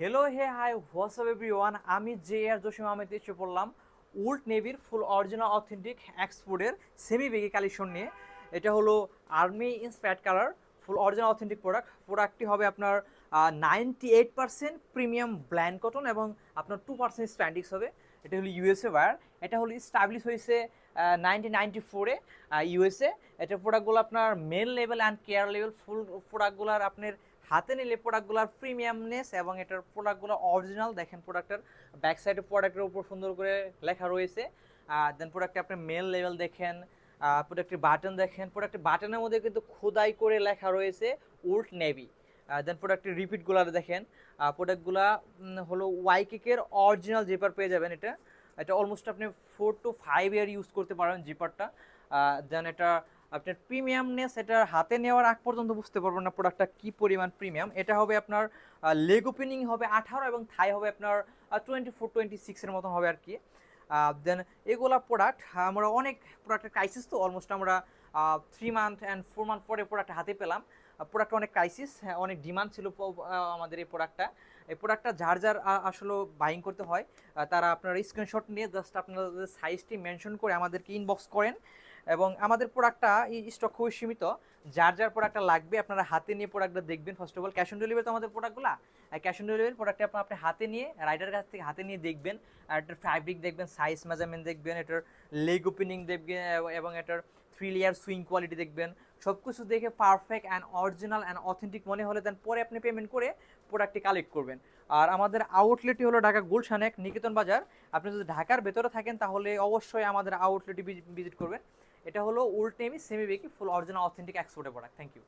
Hello hi WhatsApp everyone, আমি J R Jasim Ahmed এসে পড়লাম ওল্ড নেভির ফুল অরিজিনাল অথেন্টিক এক্সপোর্টের সেমি বেগি কালেকশন নিয়ে। এটা হলো আর্মি ইন্সপায়ার্ড কালার ফুল অরিজিনাল অথেন্টিক প্রোডাক্টটি হবে আপনার 98% প্রিমিয়াম ব্ল্যান্ড কটন এবং আপনার 2% স্প্যান্ডিক্স হবে। এটা হলো ইউএসএ ওয়্যার। এটা হলো স্টাবলিশ হয়েছে 1994-এ ইউএসএ। এটা প্রোডাক্টগুলো আপনার male level and care level ফুল প্রোডাক্টগুলোর আপনার হাতে নিলে প্রোডাক্টগুলোর প্রিমিয়ামনেস এবং এটার প্রোডাক্টগুলো অরিজিনাল। দেখেন প্রোডাক্টের ব্যাক সাইডে প্রোডাক্টের উপর সুন্দর করে লেখা রয়েছে। দেন প্রোডাক্টে আপনি মেল লেভেল দেখেন, প্রোডাক্টের বাটন দেখেন, প্রোডাক্টের বাটনের মধ্যে কিন্তু খোদাই করে লেখা রয়েছে ওল্ড নেভি। দেন প্রোডাক্টের রিপিটগুলো দেখেন, প্রোডাক্টগুলো হলো ওয়াইকেকের অরিজিনাল জিপার পেয়ে যাবেন। এটা এটা অলমোস্ট আপনি 4 to 5 ইয়ার ইউজ করতে পারেন জিপারটা। দেন এটা আপনার প্রিমিয়ামনেস, এটা হাতে নেওয়ার আগ পর্যন্ত বুঝতে পারবেন না প্রোডাক্টটা কি পরিমাণ প্রিমিয়াম। এটা হবে আপনার লেগ ওপেনিং হবে 18 এবং থাই হবে আপনার 24-26-এর মতন হবে আর কি। দেন এগুলা প্রোডাক্ট আমরা অনেক প্রোডাক্টের ক্রাইসিস, তো অলমোস্ট আমরা 3 মান্থ অ্যান্ড 4 মান্থ পরে প্রোডাক্ট হাতে পেলাম। প্রোডাক্ট অনেক ক্রাইসিস, অনেক ডিমান্ড ছিল আমাদের এই প্রোডাক্টটা। এই প্রোডাক্টটা যার যার আসলে বাইং করতে হয় তারা আপনার স্ক্রিনশট নিয়ে জাস্ট আপনাদের সাইজটি মেনশন করে আমাদেরকে ইনবক্স করেন। এবং আমাদের প্রোডাক্টটা স্টক খুবই সীমিত। যার যার প্রোডাক্টটা লাগবে আপনারা হাতে নিয়ে প্রোডাক্টটা দেখবেন। First of all cash on delivery তো আমাদের প্রোডাক্টগুলো, ক্যাশ অন ডেলিভারি প্রোডাক্টটা আপনি হাতে নিয়ে রাইডার কাছ থেকে হাতে নিয়ে দেখবেন। আর এটার ফ্যাব্রিক দেখবেন, সাইজ মেজারমেন্ট দেখবেন, এটার লেগ ওপেনিং দেখবেন এবং এটার 3 লেয়ার সুইং কোয়ালিটি দেখবেন। সব কিছু দেখে perfect and original and authentic মনে হলে দেন পরে আপনি পেমেন্ট করে প্রোডাক্টটি কালেক্ট করবেন। আর আমাদের আউটলেটটি হলো ঢাকা গুলশানে নিকেতন বাজার। আপনি যদি ঢাকার ভেতরে থাকেন তাহলে অবশ্যই আমাদের আউটলেটটি ভিজিট করবেন। এটা হলো ওল্ড নেভি সেমি বেকি ফুল অরিজিনাল অথেন্টিক এক্সপোর্টের প্রোডাক্ট। Thank you.